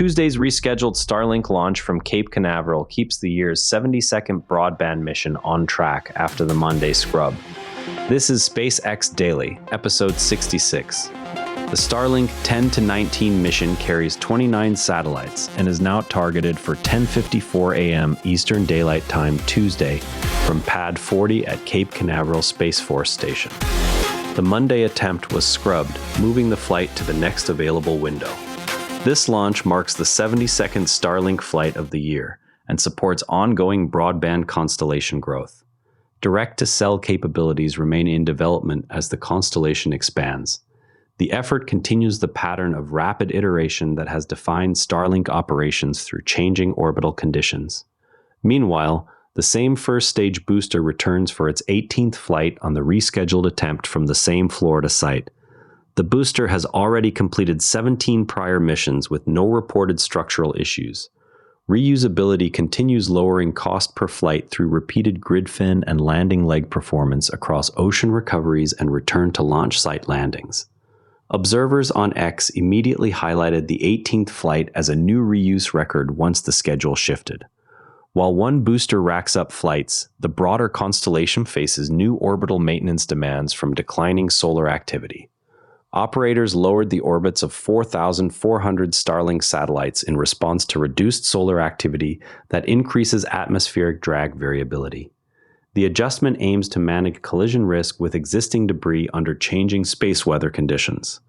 Tuesday's rescheduled Starlink launch from Cape Canaveral keeps the year's 72nd broadband mission on track after the Monday scrub. This is SpaceX Daily, episode 66. The Starlink 10-19 mission carries 29 satellites and is now targeted for 10:54 a.m. Eastern Daylight Time Tuesday from Pad 40 at Cape Canaveral Space Force Station. The Monday attempt was scrubbed, moving the flight to the next available window. This launch marks the 72nd Starlink flight of the year and supports ongoing broadband constellation growth. Direct-to-cell capabilities remain in development as the constellation expands. The effort continues the pattern of rapid iteration that has defined Starlink operations through changing orbital conditions. Meanwhile, the same first-stage booster returns for its 18th flight on the rescheduled attempt from the same Florida site. The booster has already completed 17 prior missions with no reported structural issues. Reusability continues lowering cost per flight through repeated grid fin and landing leg performance across ocean recoveries and return-to-launch site landings. Observers on X immediately highlighted the 18th flight as a new reuse record once the schedule shifted. While one booster racks up flights, the broader constellation faces new orbital maintenance demands from declining solar activity. Operators lowered the orbits of 4,400 Starlink satellites in response to reduced solar activity that increases atmospheric drag variability. The adjustment aims to manage collision risk with existing debris under changing space weather conditions.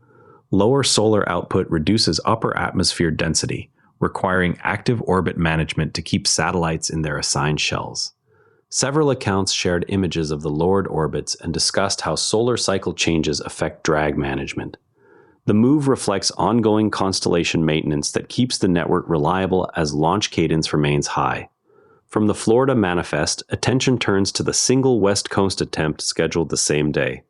Lower solar output reduces upper atmosphere density, requiring active orbit management to keep satellites in their assigned shells. Several accounts shared images of the lowered orbits and discussed how solar cycle changes affect drag management. The move reflects ongoing constellation maintenance that keeps the network reliable as launch cadence remains high. From the Florida manifest, attention turns to the single West Coast attempt scheduled the same day.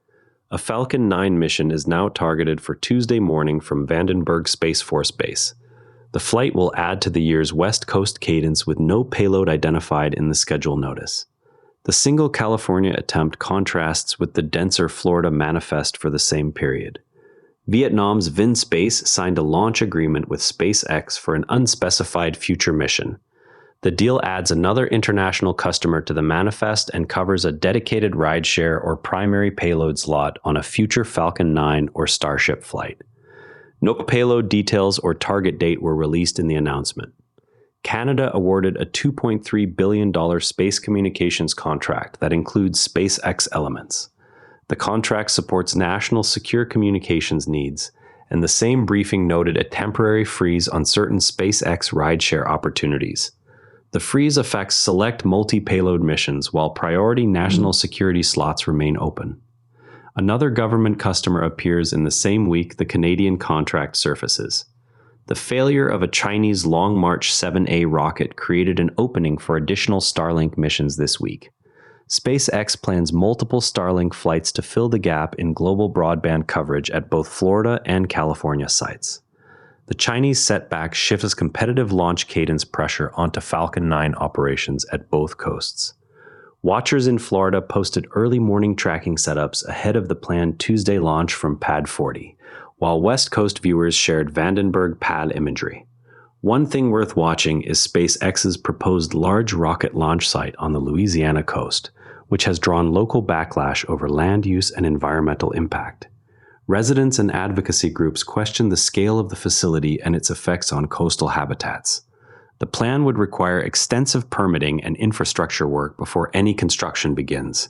A Falcon 9 mission is now targeted for Tuesday morning from Vandenberg Space Force Base. The flight will add to the year's West Coast cadence with no payload identified in the schedule notice. The single California attempt contrasts with the denser Florida manifest for the same period. Vietnam's VinSpace signed a launch agreement with SpaceX for an unspecified future mission. The deal adds another international customer to the manifest and covers a dedicated rideshare or primary payload slot on a future Falcon 9 or Starship flight. No payload details or target date were released in the announcement. Canada awarded a $2.3 billion space communications contract that includes SpaceX elements. The contract supports national secure communications needs, and the same briefing noted a temporary freeze on certain SpaceX rideshare opportunities. The freeze affects select multi-payload missions while priority national security slots remain open. Another government customer appears in the same week the Canadian contract surfaces. The failure of a Chinese Long March 7A rocket created an opening for additional Starlink missions this week. SpaceX plans multiple Starlink flights to fill the gap in global broadband coverage at both Florida and California sites. The Chinese setback shifts competitive launch cadence pressure onto Falcon 9 operations at both coasts. Watchers in Florida posted early morning tracking setups ahead of the planned Tuesday launch from Pad 40. While West Coast viewers shared Vandenberg pad imagery. One thing worth watching is SpaceX's proposed large rocket launch site on the Louisiana coast, which has drawn local backlash over land use and environmental impact. Residents and advocacy groups question the scale of the facility and its effects on coastal habitats. The plan would require extensive permitting and infrastructure work before any construction begins.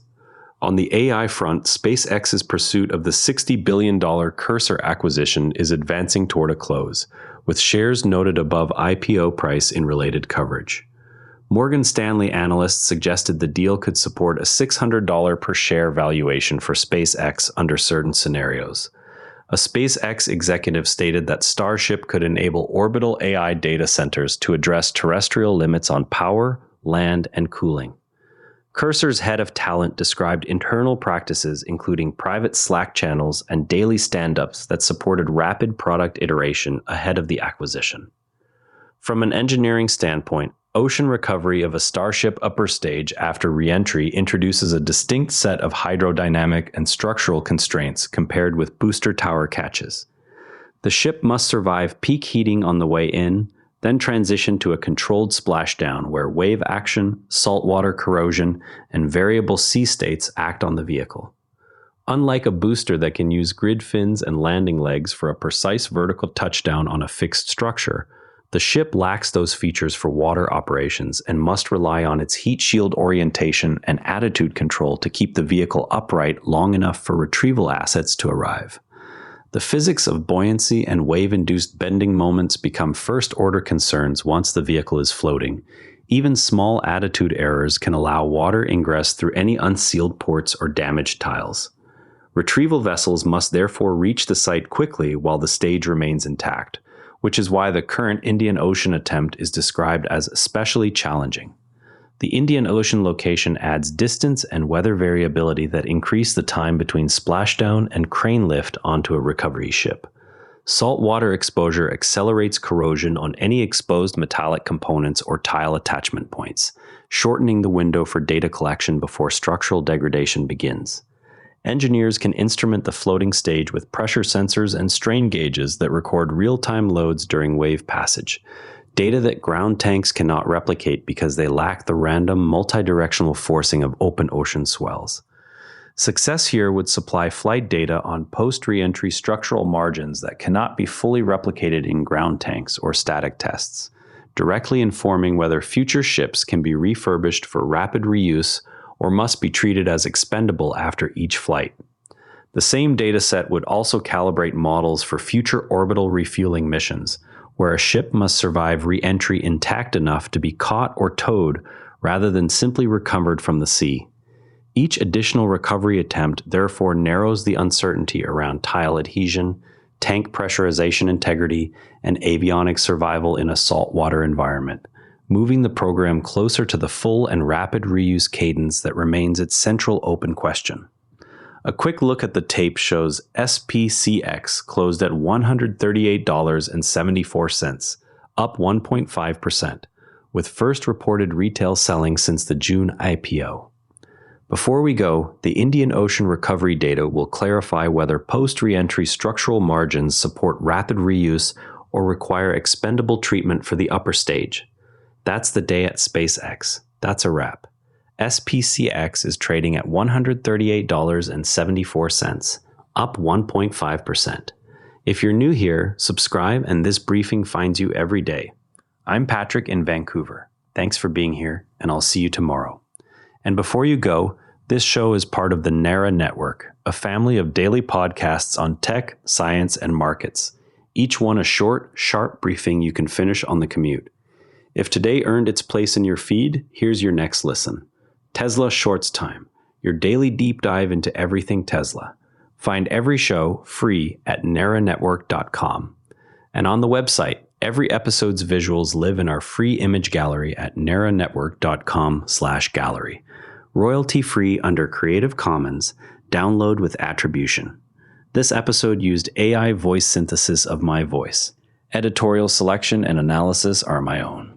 On the AI front, SpaceX's pursuit of the $60 billion Cursor acquisition is advancing toward a close, with shares noted above IPO price in related coverage. Morgan Stanley analysts suggested the deal could support a $600 per share valuation for SpaceX under certain scenarios. A SpaceX executive stated that Starship could enable orbital AI data centers to address terrestrial limits on power, land, and cooling. Cursor's head of talent described internal practices including private Slack channels and daily stand-ups that supported rapid product iteration ahead of the acquisition. From an engineering standpoint, ocean recovery of a Starship upper stage after re-entry introduces a distinct set of hydrodynamic and structural constraints compared with booster tower catches. The ship must survive peak heating on the way in, then transition to a controlled splashdown where wave action, saltwater corrosion, and variable sea states act on the vehicle. Unlike a booster that can use grid fins and landing legs for a precise vertical touchdown on a fixed structure, the ship lacks those features for water operations and must rely on its heat shield orientation and attitude control to keep the vehicle upright long enough for retrieval assets to arrive. The physics of buoyancy and wave-induced bending moments become first-order concerns once the vehicle is floating. Even small attitude errors can allow water ingress through any unsealed ports or damaged tiles. Retrieval vessels must therefore reach the site quickly while the stage remains intact, which is why the current Indian Ocean attempt is described as especially challenging. The Indian Ocean location adds distance and weather variability that increase the time between splashdown and crane lift onto a recovery ship. Saltwater exposure accelerates corrosion on any exposed metallic components or tile attachment points, shortening the window for data collection before structural degradation begins. Engineers can instrument the floating stage with pressure sensors and strain gauges that record real-time loads during wave passage, data that ground tanks cannot replicate because they lack the random, multidirectional forcing of open ocean swells. Success here would supply flight data on post-re-entry structural margins that cannot be fully replicated in ground tanks or static tests, directly informing whether future ships can be refurbished for rapid reuse or must be treated as expendable after each flight. The same dataset would also calibrate models for future orbital refueling missions, where a ship must survive re-entry intact enough to be caught or towed rather than simply recovered from the sea. Each additional recovery attempt therefore narrows the uncertainty around tile adhesion, tank pressurization integrity, and avionics survival in a saltwater environment, moving the program closer to the full and rapid reuse cadence that remains its central open question. A quick look at the tape shows SPCX closed at $138.74, up 1.5%, with first reported retail selling since the June IPO. Before we go, the Indian Ocean recovery data will clarify whether post-re-entry structural margins support rapid reuse or require expendable treatment for the upper stage. That's the day at SpaceX. That's a wrap. SPCX is trading at $138.74, up 1.5%. If you're new here, subscribe and this briefing finds you every day. I'm Patrick in Vancouver. Thanks for being here, and I'll see you tomorrow. And before you go, this show is part of the NARA Network, a family of daily podcasts on tech, science, and markets. Each one a short, sharp briefing you can finish on the commute. If today earned its place in your feed, here's your next listen. Tesla Shorts Time, your daily deep dive into everything Tesla. Find every show free at naranetwork.com. And on the website, every episode's visuals live in our free image gallery at naranetwork.com/gallery. Royalty-free under Creative Commons, download with attribution. This episode used AI voice synthesis of my voice. Editorial selection and analysis are my own.